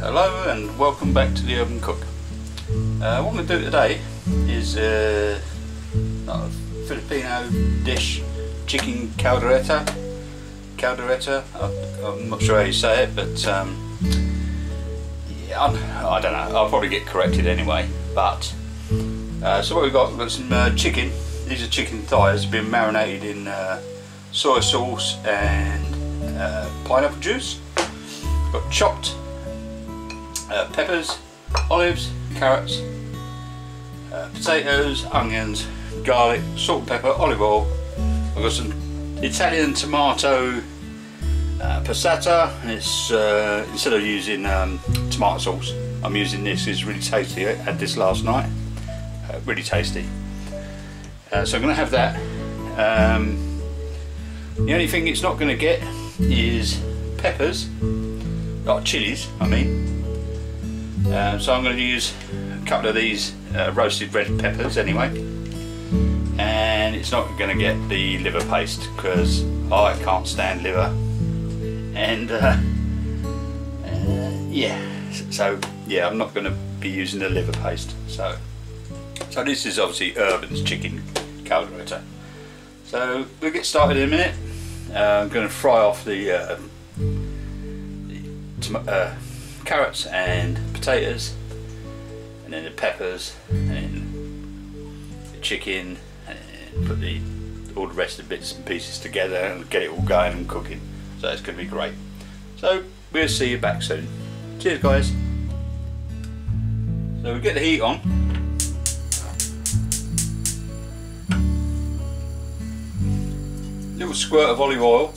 Hello and welcome back to the Urban Cook. What I'm going to do today is a Filipino dish, chicken caldereta. I'm not sure how you say it, but yeah, I don't know, I'll probably get corrected anyway. But so what we've got some chicken. These are chicken thighs, been marinated in soy sauce and pineapple juice. Got chopped peppers, olives, carrots, potatoes, onions, garlic, salt and pepper, olive oil. I've got some Italian tomato passata. It's instead of using tomato sauce, I'm using this. It's really tasty. I had this last night. Really tasty. So I'm going to have that. The only thing it's not going to get is peppers, like chilies, I mean. So I'm going to use a couple of these roasted red peppers anyway, and it's not going to get the liver paste because I can't stand liver, and yeah, so yeah, I'm not going to be using the liver paste. So this is obviously Urban's chicken caldereta. So we'll get started in a minute. I'm going to fry off the carrots and potatoes, and then the peppers and the chicken, and put all the rest of the bits and pieces together and get it all going and cooking. So it's going to be great. So we'll see you back soon. Cheers guys. So we get the heat on. Little squirt of olive oil.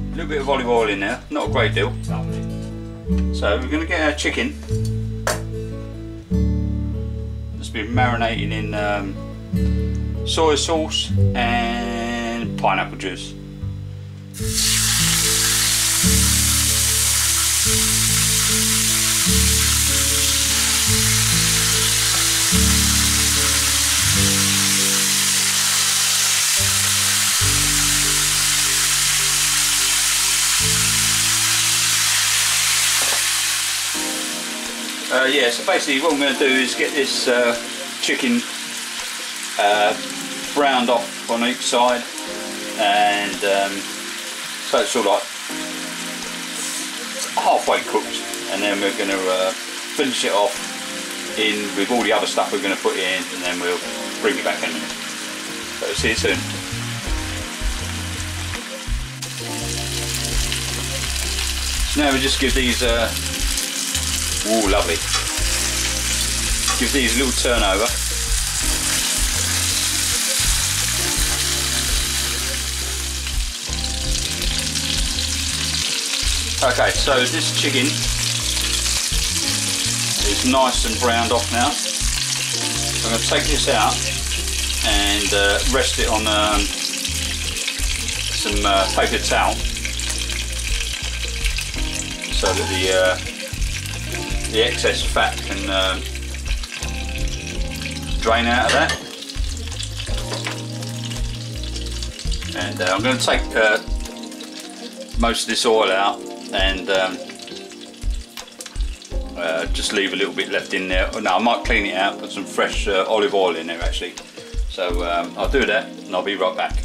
A little bit of olive oil in there, not a great deal. So we're going to get our chicken. It's been marinating in soy sauce and pineapple juice. Yeah, so basically what I'm going to do is get this chicken browned off on each side, and so it's sort of like halfway cooked, and then we're going to finish it off with all the other stuff we're going to put in, and then we'll bring it back in a minute. So see you soon. So now we just give these ooh, lovely. Give these a little turn over. Okay, so this chicken is nice and browned off now. I'm going to take this out and rest it on some paper towel so that the excess fat can drain out of that. And I'm going to take most of this oil out and just leave a little bit left in there. No, I might clean it out, put some fresh olive oil in there actually. So I'll do that and I'll be right back.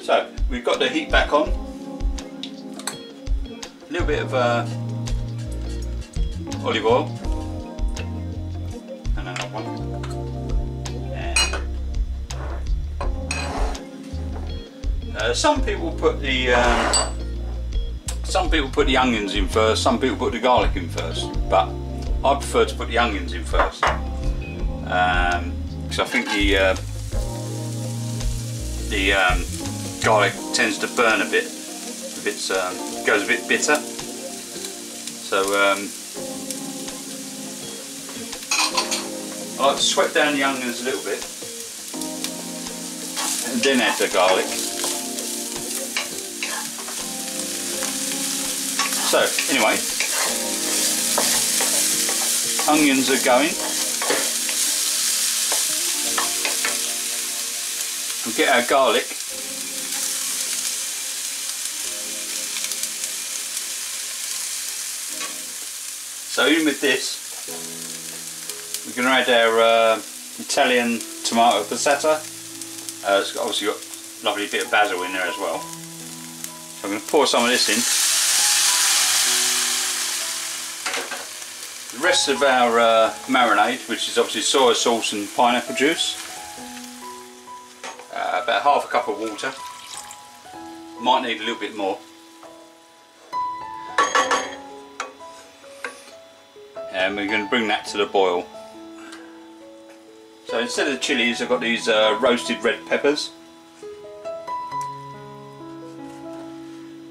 So we've got the heat back on. A little bit of olive oil, and another one, and some people put the onions in first, some people put the garlic in first, but I prefer to put the onions in first, because I think the garlic tends to burn a bit if it's goes a bit bitter. So I like to sweat down the onions a little bit and then add the garlic. So anyway, onions are going. We'll get our garlic. So in with this, we're going to add our Italian tomato passata. It's obviously got a lovely bit of basil in there as well. So I'm going to pour some of this in. The rest of our marinade, which is obviously soy sauce and pineapple juice. About half a cup of water. Might need a little bit more. And we're going to bring that to the boil. So instead of the chilies, I've got these roasted red peppers.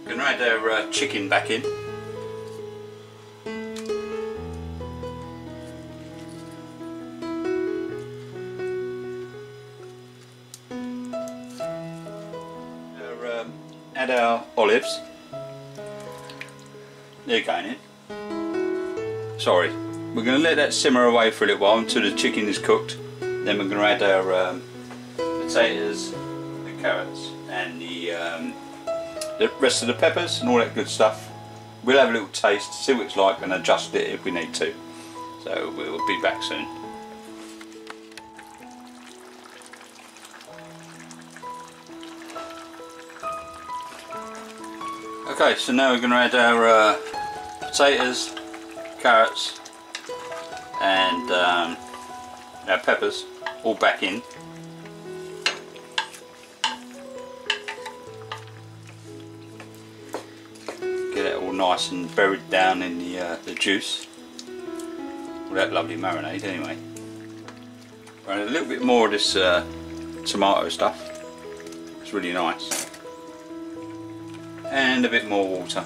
I'm going to add our chicken back in. Add our olives. They're going in. Sorry, we're going to let that simmer away for a little while until the chicken is cooked. Then we're going to add our potatoes, the carrots and the rest of the peppers and all that good stuff. We'll have a little taste, see what it's like and adjust it if we need to. So we'll be back soon. Okay, so now we're going to add our potatoes, carrots and our peppers all back in. Get it all nice and buried down in the juice. All that lovely marinade anyway. We'll add a little bit more of this tomato stuff. It's really nice. And a bit more water.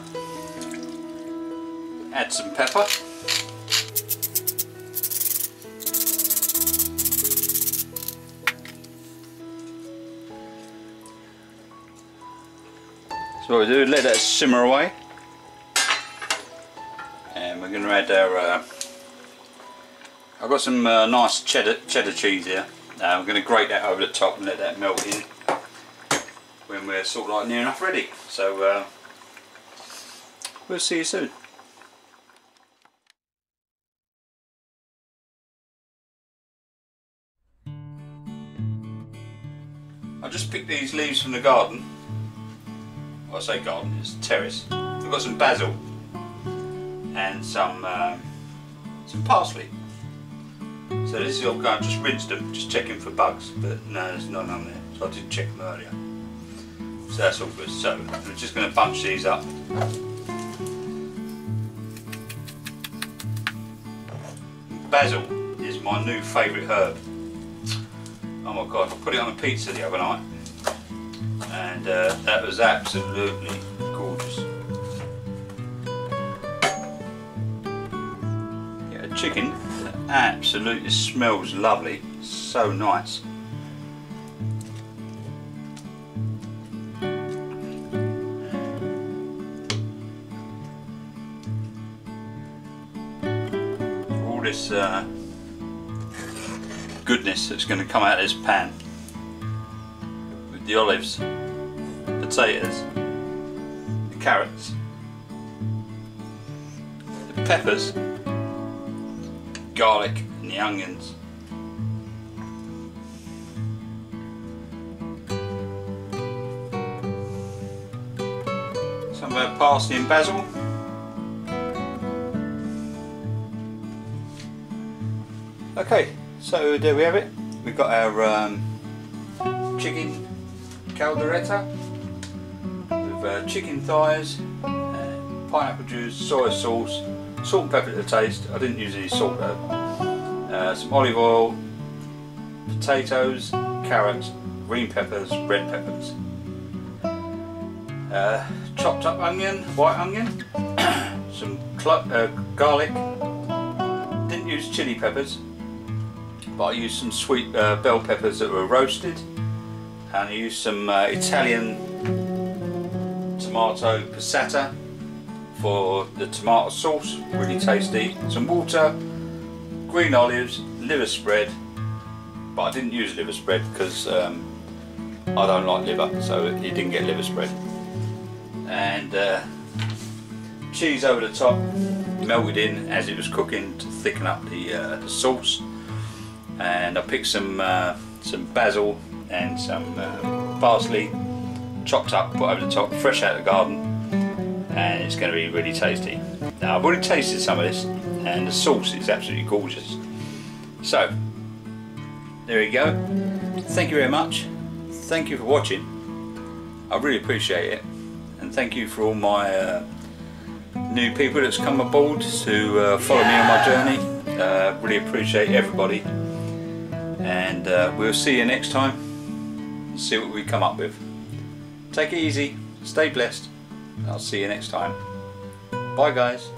Add some pepper. So what we do, let that simmer away. And we're going to add our I've got some nice cheddar cheese here. We're going to grate that over the top and let that melt in when we're sort of like near enough ready. So we'll see you soon. I just picked these leaves from the garden. Well, I say garden, it's a terrace. I've got some basil and some parsley. So this is all going, just rinsed them, just checking for bugs, but no, there's none on there. So I did check them earlier. So that's all good. So we're just going to bunch these up. Basil is my new favourite herb. Oh my god, I put it on a pizza the other night and that was absolutely gorgeous. Yeah, a chicken that absolutely smells lovely, so nice. This goodness that's going to come out of this pan with the olives, potatoes, the carrots, the peppers, garlic and the onions. Some of our parsley and basil. Okay, so there we have it. We've got our chicken caldereta with chicken thighs, pineapple juice, soy sauce, salt and pepper to the taste. I didn't use any salt though. Some olive oil, potatoes, carrots, green peppers, red peppers, chopped up onion, white onion, some garlic. Didn't use chili peppers, but I used some sweet bell peppers that were roasted, and I used some Italian tomato passata for the tomato sauce, really tasty. Some water, green olives, liver spread, but I didn't use liver spread because I don't like liver, so it didn't get liver spread. And cheese over the top, melted in as it was cooking to thicken up the sauce. And I picked some basil and some parsley, chopped up, put over the top, fresh out of the garden, and it's going to be really tasty. Now I've already tasted some of this, and the sauce is absolutely gorgeous. So there you go. Thank you very much. Thank you for watching. I really appreciate it, and thank you for all my new people that's come aboard to follow me on my journey. Really appreciate everybody, and we'll see you next time and see what we come up with. Take it easy, stay blessed. I'll see you next time. Bye guys.